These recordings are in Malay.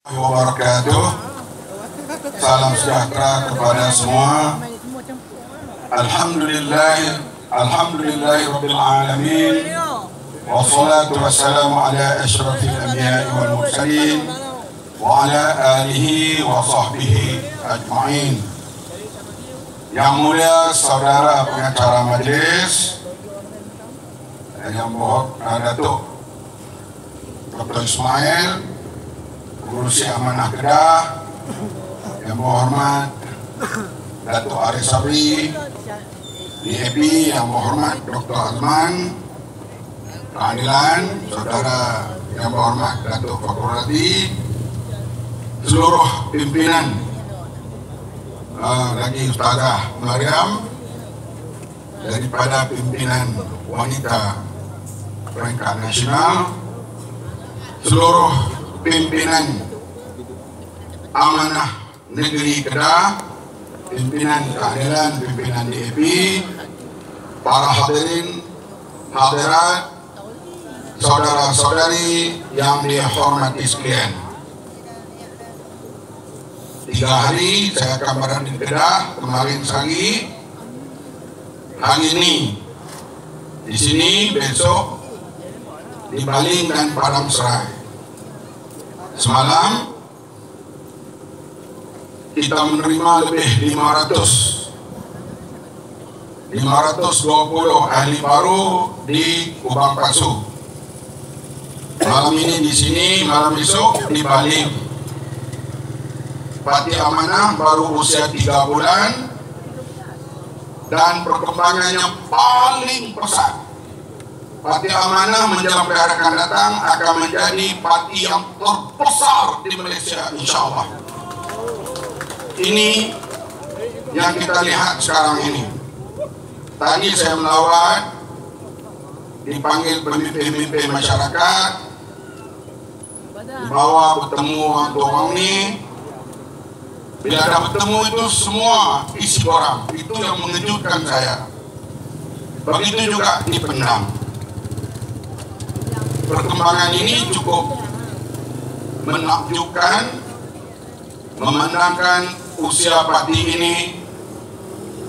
Wabarakatuh. Salam sejahtera kepada semua. Alhamdulillahirabbil alamin. Wassalatu wassalamu ala asyrafil anbiya'i wal mursalin wa ala alihi wa sahbihi ajma'in. Yang mulia saudara pengacara majelis, yang mohon Datuk Dr. Ismail, Urusi Amanah Kedah, yang berhormat Datuk Arif Sabri, DAP, yang berhormat Dr. Azman, keadilan, saudara yang berhormat Datuk Fakulati, seluruh pimpinan, lagi Ustazah Mariam, daripada pimpinan wanita peringkat nasional, seluruh pimpinan Amanah Negeri Kedah, pimpinan keadilan, pimpinan DAP, para hadirin, hadirat, saudara-saudari yang dihormati sekalian. 3 hari saya akan berada di Kedah, kemarin sehari, hari ini di sini, besok di Baling dan Padang Serai. Semalam kita menerima lebih 520 ahli baru di Kubang Pasu. Malam ini di sini, malam besok di Baling. Parti Amanah baru usia 3 bulan dan perkembangannya paling pesat. Parti Amanah menjelang hari akan datang akan menjadi parti yang terbesar di Malaysia, insya-Allah. Ini yang kita lihat sekarang ini. Tadi saya melawat, dipanggil pemimpin-pemimpin masyarakat, dibawa bertemu orang tua orang ini. Bila ada bertemu itu semua isi orang, itu yang mengejutkan saya. Begitu juga di Pendam. Perkembangan ini cukup menakjubkan, memandangkan usia parti ini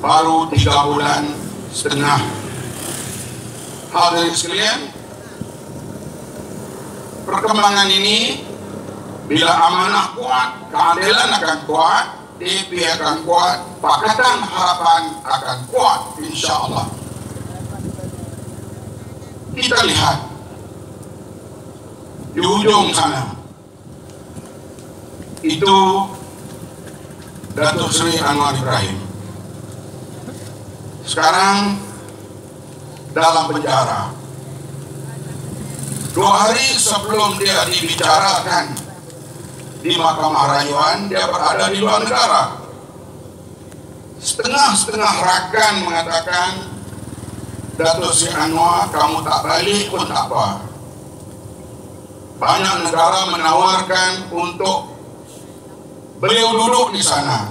baru 3 bulan setengah. Hadirin sekalian, perkembangan ini bila amanah kuat, keadilan akan kuat, DAP akan kuat, Pakatan Harapan akan kuat, insya-Allah. Kita lihat di ujung sana, itu Datuk Seri Anwar Ibrahim. Sekarang dalam penjara. 2 hari sebelum dia dibicarakan di Mahkamah Rayuan, dia berada di luar negara. Setengah-setengah rakan mengatakan, Datuk Seri Anwar, kamu tak balik pun tak apa. Banyak negara menawarkan untuk beliau duduk di sana.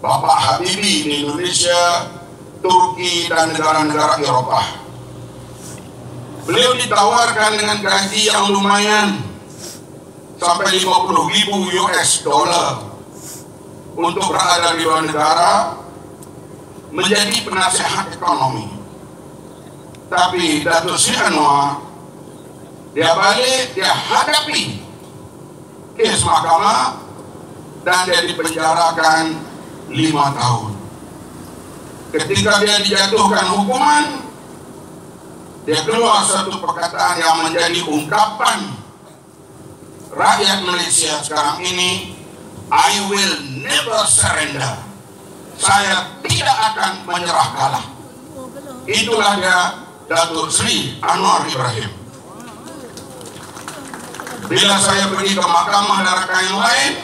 Bapak Habibie di Indonesia, Turki dan negara-negara Eropah. Beliau ditawarkan dengan gaji yang lumayan, sampai 50.000 US dollar untuk berada di luar negara menjadi penasihat ekonomi. Tapi Datuk Seri Anwar, dia balik, dia hadapi kes mahkamah dan dia dipenjarakan 5 tahun. Ketika dia dijatuhkan hukuman, dia keluar satu perkataan yang menjadi ungkapan rakyat Malaysia sekarang ini, I will never surrender. Saya tidak akan menyerah kalah. Itulah dia, Datuk Seri Anwar Ibrahim. Bila saya pergi ke mahkamah dan rakan yang lain,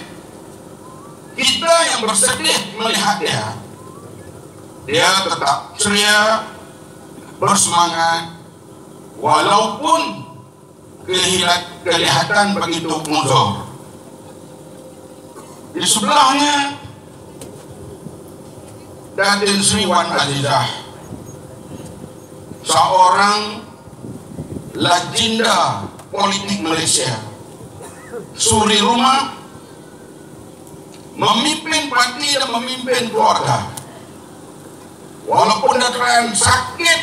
kita yang bersedih melihat dia. Dia tetap ceria, bersemangat, walaupun kelihatan begitu mundur. Di sebelahnya Datin Sri Wan Azizah, seorang legenda politik Malaysia, suri rumah, memimpin parti dan memimpin keluarga. Walaupun Datuk sakit,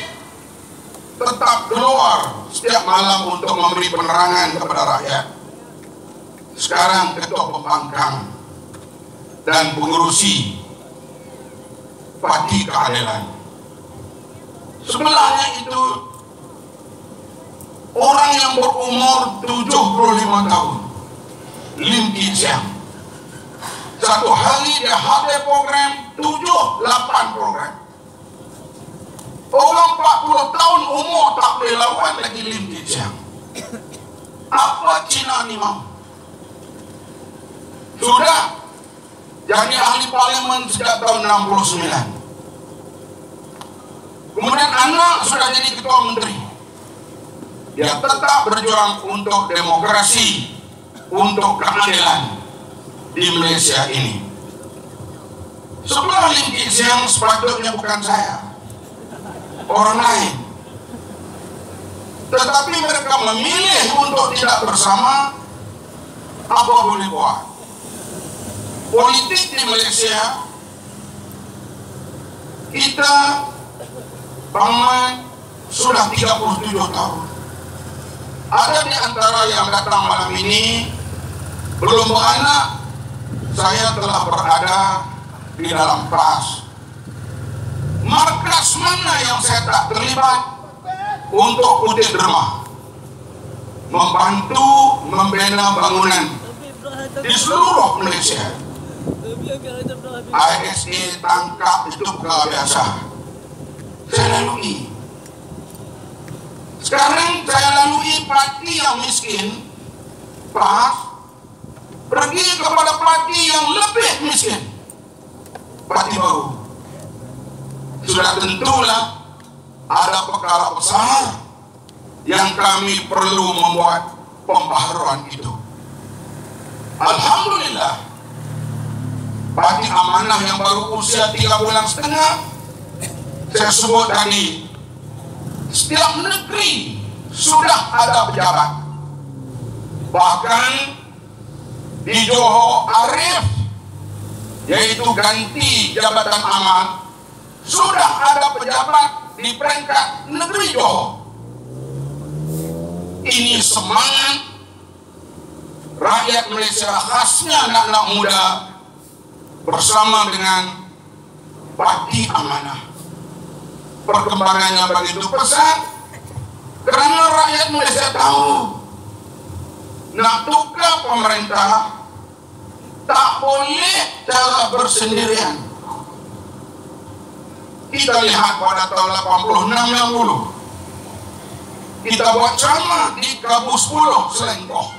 tetap keluar setiap malam untuk memberi penerangan kepada rakyat. Sekarang ketua pembangkang dan pengurusi Parti Keadilan. Sebelahnya itu orang yang berumur 75 tahun, Lim Kee Siang. Satu hari dia hadir program 7-8 program. Orang 40 tahun umur tak boleh lawan lagi Lim Kee Siang. Apa Cina ni mau? Sudah jadi ahli parlimen sejak tahun 69. Kemudian anak sudah jadi ketua menteri. Dia tetap berjuang untuk demokrasi, untuk keadilan di Malaysia ini. Sebelah Lim Kee Siang sepatutnya bukan saya, orang lain. Tetapi mereka memilih untuk tidak bersama. Apa boleh buat? Politik di Malaysia, kita Bangman sudah 37 tahun. Ada di antara yang datang malam ini belum beranak. Saya telah berada di dalam PAS. Markas mana yang saya tak terlibat untuk putih derma, membantu membina bangunan di seluruh Malaysia. ISA tangkap itu bukan biasa. Saya lalui. Sekarang saya lalui parti yang miskin, PAS, pergi kepada parti yang lebih miskin, parti baru. Sudah tentulah ada perkara besar yang kami perlu membuat pembaharuan itu. Alhamdulillah, Parti Amanah yang baru usia 3,5 bulan, saya sebut tadi, setiap negeri sudah ada pejabat. Bahkan di Johor Arif, yaitu ganti jabatan aman, sudah ada pejabat di peringkat negeri Johor. Ini semangat rakyat Malaysia, khasnya anak-anak muda, bersama dengan Parti Amanah. Perkembangannya begitu pesat karena rakyat Malaysia tahu nak tukar pemerintah tak boleh cara bersendirian. Kita lihat pada tahun 86-90 kita buat ceramah di Kabus 10 Selengkoh.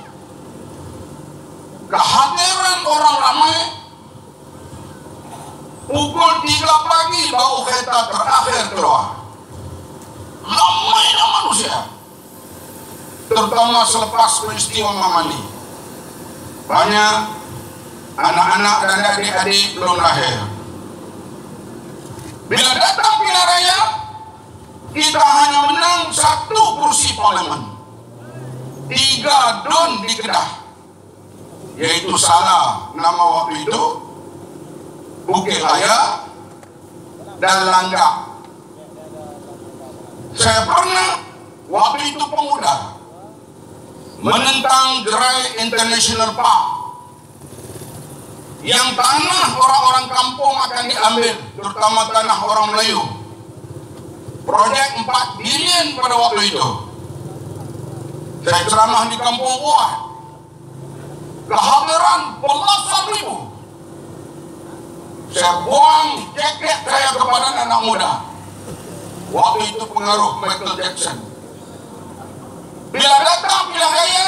Kehadiran orang ramai. Pukul 3 pagi baru kereta terakhir keluar. Ramainya manusia, terutama selepas peristiwa Mamali. Banyak anak-anak dan adik-adik belum lahir. Bila datang pilihan raya, kita hanya menang 1 kursi parlimen, 3 DUN di Kedah, yaitu salah nama waktu itu, Bukit Raya dan Langgak. Saya pernah waktu itu pemuda menentang Gerai International Park yang tanah orang-orang kampung akan diambil, terutama tanah orang Melayu. Proyek 4 bilion pada waktu itu. Saya ceramah di Kampung Buah, kehadiran belasan ribu. Saya buang jaket saya kepada anak muda. Waktu itu pengaruh Michael Jackson. Bila datang pilihan raya,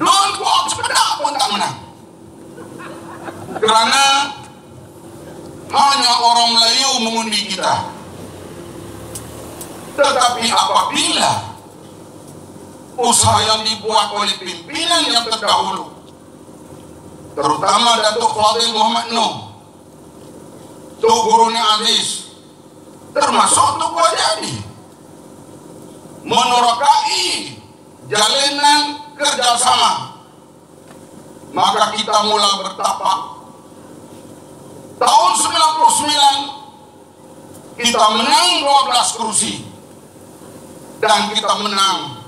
DUN buang sepedak pun tak menang. Kerana hanya orang Melayu mengundi kita. Tetapi apabila usaha yang dibuat oleh pimpinan yang terdahulu, terutama Datuk Fadil Muhammad Noor, Tuk Guru Ni Aziz, termasuk Tuk Wajadi, menerokai jalinan kerjasama maka kita mulai bertapak. Tahun 99 kita menang 12 kursi dan kita menang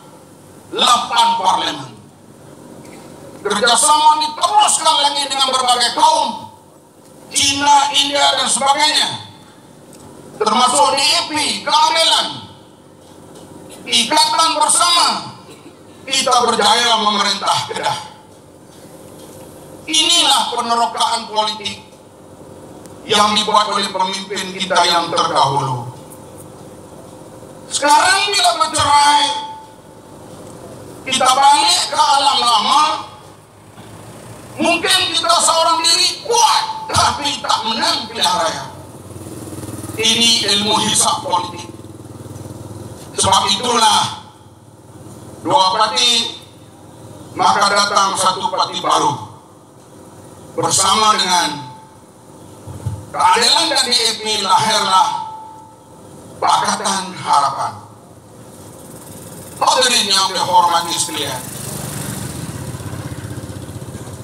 8 parlemen. Kerjasama diteruskan lagi dengan berbagai kaum, Cina, India, dan sebagainya, termasuk DIP, keadilan, ikatan bersama. Kita berjaya memerintah Kedah. Inilah penerokaan politik yang dibuat oleh pemimpin kita yang terdahulu. Sekarang bila bercerai, kita balik ke alam lama. Mungkin kita seorang diri kuat, tapi tak menang pilihan raya. Ini ilmu hisab politik. Sebab itulah 2 parti, maka datang 1 parti baru bersama dengan keadilan dan DIP, lahirlah Pakatan Harapan. Hadirin yang dihormati sekalian,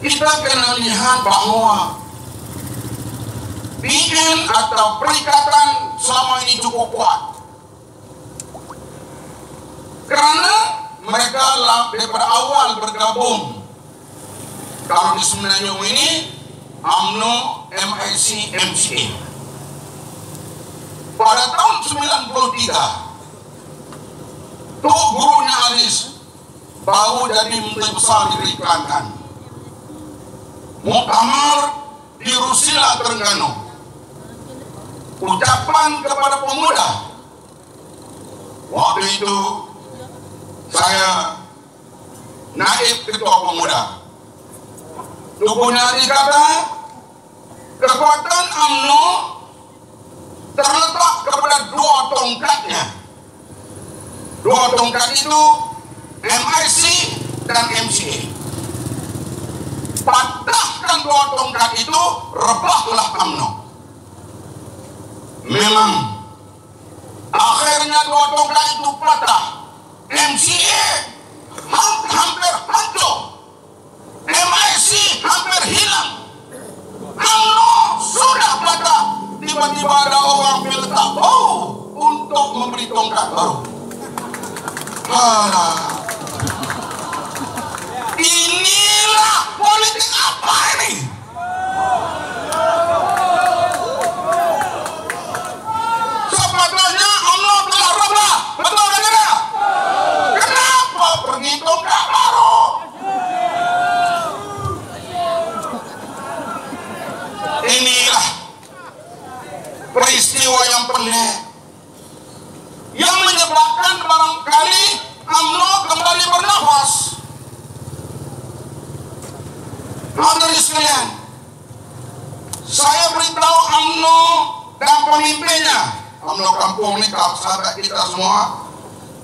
kita kena lihat bahwa PN atau perikatan selama ini cukup kuat, karena mereka lah daripada awal bergabung. Kalau di Semenanjung ini UMNO, MIC, MCA. Pada tahun 93, Tok gurunya Aziz baru jadi Menteri Besar di Kelantan. Muktamar di Rusila, Terengganu. Ucapan kepada pemuda. Waktu itu saya naib ketua pemuda. Tubuhnya dikata kekuatan UMNO terletak kepada 2 tongkatnya. 2 tongkat itu MIC dan MCA. Patahkan 2 tongkat itu, rebahlah UMNO. Memang akhirnya 2 tongkat itu patah. MCA hampir hancur, MIC hampir hilang, UMNO sudah patah. Tiba-tiba ada orang meletak untuk memberi tongkat baru. Inilah politik apa ini? Sepatutnya UMNO telah rebah, betul tidak? Kenapa pergi tongkat baru? Inilah peristiwa yang pelik yang menyebabkan barangkali UMNO kembali bernafas. Hadirin sekalian, saya beritahu UMNO dan pemimpinnya, UMNO kampung ini sahabat kita semua,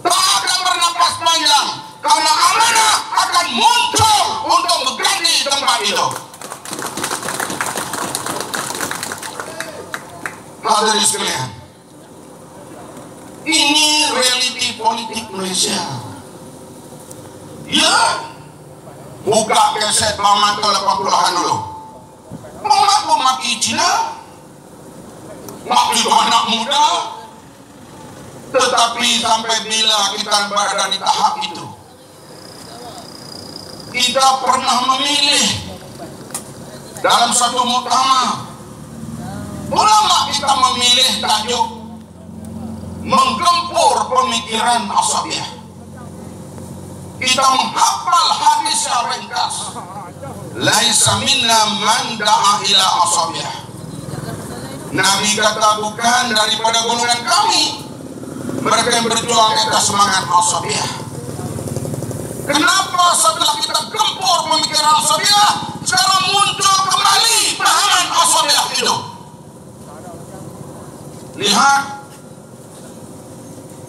tak akan bernafas panjang karena amanah akan muncul untuk mengganti tempat itu. Hadirin sekalian, ini realiti politik Malaysia. Ya, buka keset Mama ke 80-an dulu. Mengaku maki Cina, maki anak muda, tetapi sampai bila kita berada di tahap itu, kita pernah memilih dalam satu muktamar. Ulama kita memilih tajuk menggempur pemikiran asabiah. Kita menghafal hadis yang ringkas, laisa minna man da'a ila asabiah. Nabi kata bukan daripada golongan kami mereka yang berjuang di atas semangat asabiah. Kenapa setelah kita gempur pemikiran asabiah, sekarang muncul kembali pemahaman asabiah itu? Lihat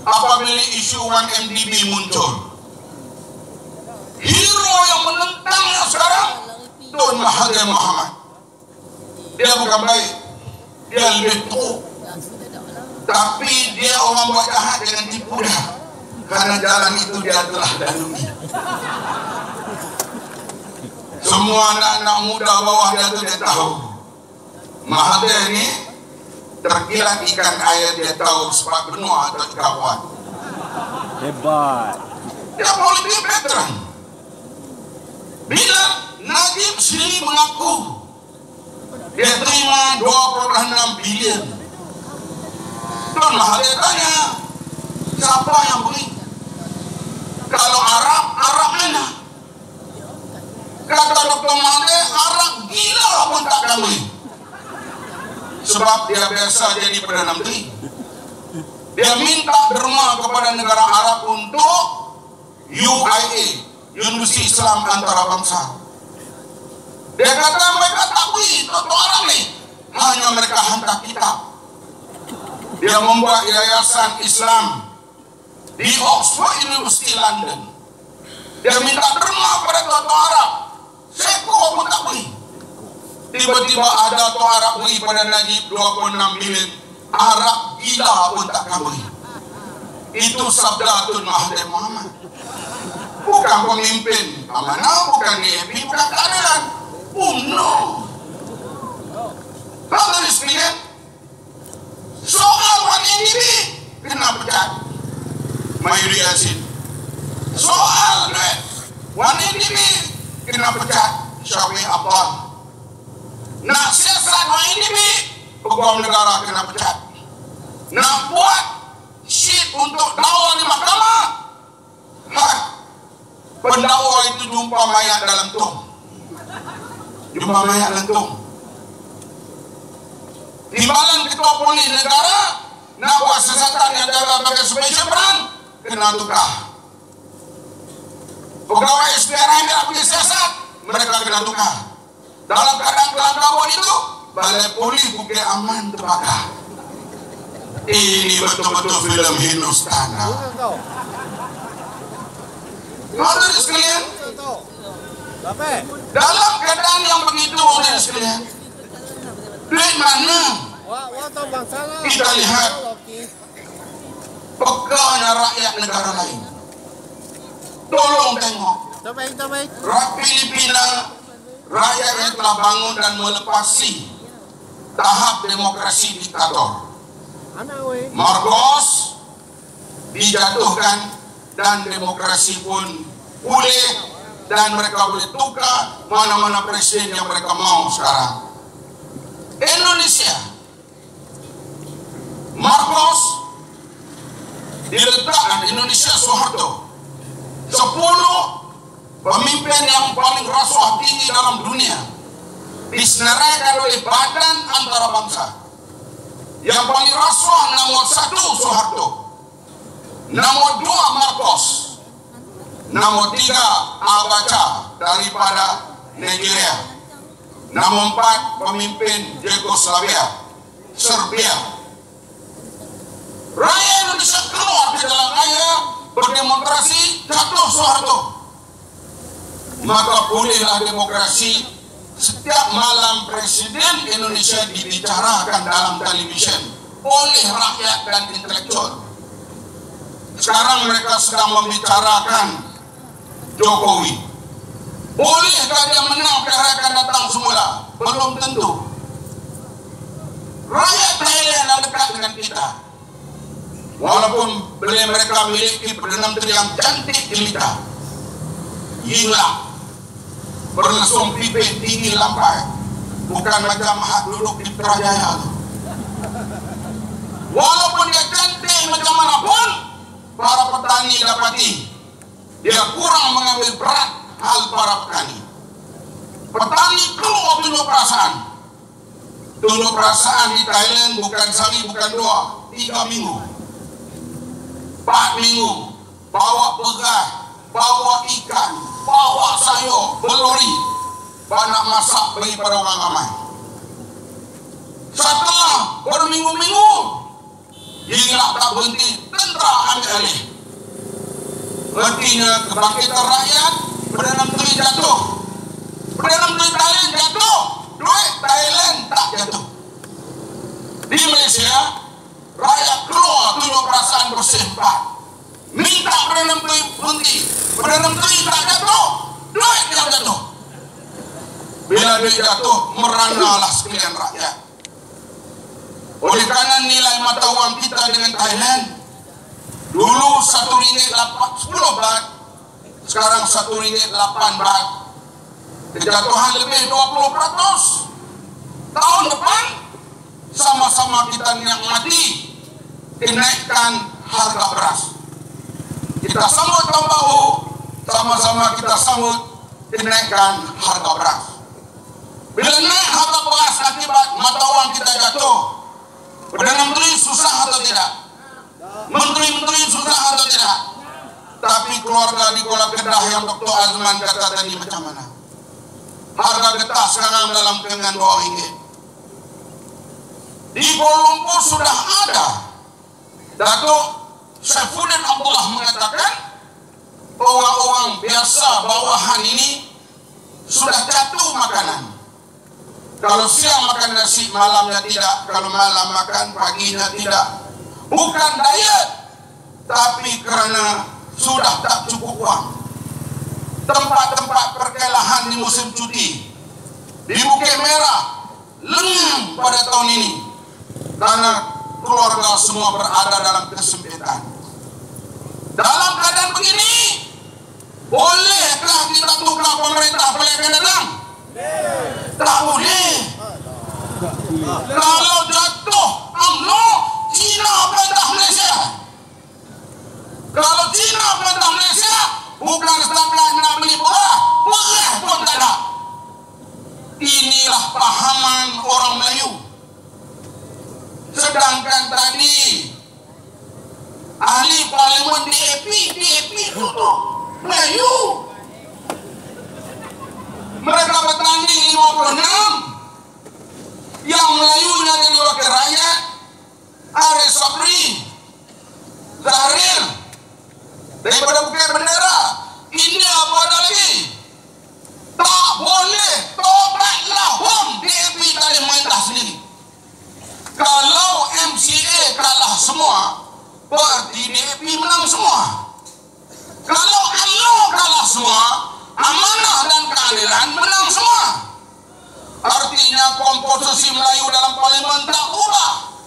apabila isu 1MDB muncul, hero yang menentangnya sekarang Tun Mahathir Mohamad. Dia bukan baik, dia lebih teruk, tapi dia orang buat jahat dengan tipu dah, karena jalan itu dia telah lalui. Semua anak-anak muda bawah dia tahu. Mahathir ini terkilat ikan air, dia tahu sepak benua atau kawan. Hebat. Dia politik veteran. Bila Najib sendiri mengaku dia terima 2,6 bilion. Tuan Mahathir tanya, siapa yang beri? Kalau Arab, Arab mana? Kata Dr. Mahathir, Arab gila pun tak kami. Sebab dia biasa jadi Perdana Menteri. Dia minta derma kepada negara Arab untuk UIA, Universiti Islam Antarabangsa. Dia kata mereka tak beri Dr. Arab ni, hanya mereka hantar kitab. Dia membuat yayasan Islam di Oxford University London. Dia minta derma kepada Dr. Arab, seko pun tak beri. Tiba-tiba ada Dr. Arab beri pada Najib 26 bilion. Arab gila pun tak beri. Itu sabda Tun Mahathir Mohamad. Bukan pemimpin amanah, bukan DAP, bukan keadaan. No. Bapak sekalian, soal WNDP kena pecat Mahyudin Yassin. Soal duit WNDP kena pecat Syafiq Abdul. Nak siasat WNDP, Peguam Negara kena pecat. Nak buat sheet untuk dakwa di mahkamah, pendakwa itu jumpa mayat dalam tong. Jumpa mayat dalam tong. Timbalan ketua polis negara nak buat siasatan yang dalam bagai special peran, kena tukar. Pegawai SPRM yang punya siasat, mereka kena tukar. Dalam keadaan kelangkauan itu, balai polis Bukit Aman terbakar. Ini betul-betul filem Hindustan. Hadirin sekalian, dalam keadaan yang begitu, hadirin sekalian, duit mana kita lihat pegannya rakyat negara lain. Tolong tengok rakyat Filipina, rakyat yang telah bangun dan melepasi tahap demokrasi diktator. Marcos dijatuhkan dan demokrasi pun pulih dan mereka boleh tukar mana-mana presiden yang mereka mau sekarang. Indonesia, Marcos diletakkan Indonesia Soeharto, 10 pemimpin yang paling rasuah tinggi dalam dunia disenaraikan oleh Badan Antarabangsa. Yang paling rasuah nomor 1 Soeharto, nomor 2 Marcos, nomor 3 Abacha daripada Nigeria, nomor 4 pemimpin Yugoslavia, Serbia. Rakyat Indonesia keluar di dalam raya berdemonstrasi, jatuh Soeharto. Maka bolehlah demokrasi. Setiap malam Presiden Indonesia dibicarakan dalam televisi oleh rakyat dan intelektual. Sekarang mereka sedang membicarakan Jokowi. Bolehkah dia menang pilkada akan datang semula? Belum tentu. Rakyat Thailand yang dekat dengan kita, walaupun mereka memiliki Perdana Menteri yang cantik jelita, gila, berlesung pipih tinggi lampai, bukan macam hak duduk di Putrajaya. Walaupun dia cantik macam manapun, para petani dapati dia kurang mengambil berat hal para petani. Petani keluar tunjuk perasaan. Tunjuk perasaan di Thailand bukan sekali, bukan 2, 3 minggu, 4 minggu, bawa beras, bawa ikan, bawa sayur, belori, banyak masak bagi para orang ramai. Setelah berminggu-minggu, hingga tak berhenti, tentera ambil alih. Artinya kebangkitan rakyat, Perdana Menteri jatuh, Perdana Menteri Thailand jatuh, duit Thailand tak jatuh. Di Malaysia, rakyat keluar tunjuk perasaan bersempat, minta Perdana Menteri berhenti. Perdana Menteri tak jatuh, duit yang jatuh. Bila dia jatuh, meranalah sekalian rakyat. Oleh karena nilai mata wang kita dengan Thailand, dulu RM1.10 baht, sekarang RM1.8 baht. Kejatuhan lebih 20%. Tahun depan, sama-sama kita nikmati kenaikan harga beras. Kita sambut bahu, sama-sama kita sambut kenaikan harga beras. Bila naik harga beras akibat mata wang kita jatuh, Perdana Menteri susah atau tidak? Menteri-menteri susah atau tidak? Tapi keluarga di Kuala Kedah yang Dr. Azman kata tadi macam mana? Harga getah sekarang dalam dengan RM2. Di Kuala Lumpur sudah ada. Datuk Saifuddin Abdullah mengatakan orang-orang biasa bawahan ini sudah jatuh makanan. Kalau siang makan nasi, malamnya tidak. Kalau malam makan, paginya tidak. Bukan diet, tapi kerana sudah tak cukup uang. Tempat-tempat perkelahan di musim cuti di Bukit Merah lengang pada tahun ini karena keluarga semua berada dalam kesempitan. Dalam keadaan begini, bolehkah kita tukar pemerintah akan datang? Tak boleh. Kalau jatuh UMNO, Cina perintah Malaysia. Kalau Cina perintah Malaysia, bukan setakat nak beli beras pun tak ada. Inilah pahaman orang Melayu. Sedangkan tadi ahli parlimen DAP itu Melayu. Mereka bertanding 56. Yang Melayunya dari wakil rakyat Arif Sabri Zahir daripada Bukit Bendera. Ini apa ada lagi? Tak boleh. Tobatlah HUM. DAP tak boleh merintah sendiri. Kalau MCA kalah semua, berarti DAP menang semua. Kalau UMNO kalah semua, amanah dan keadilan menang semua. Artinya komposisi Melayu dalam parlimen tak ubah.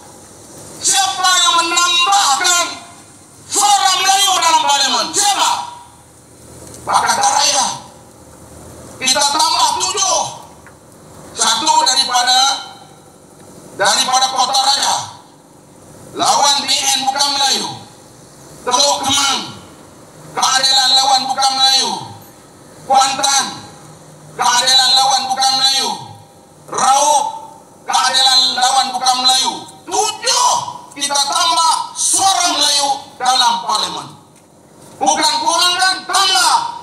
Siapa yang menambahkan suara Melayu dalam parlimen? Siapa? Pakatan Rakyat. Kita tambah 7. Satu daripada Kota Raja. Lawan BN bukan Melayu. Teluk Kemang, keadilan lawan bukan Melayu. Kuantan, keadilan lawan bukan Melayu. Raub, keadilan lawan bukan Melayu. 7 kita tambah suara Melayu dalam parlimen. Bukan kurang dan tambah.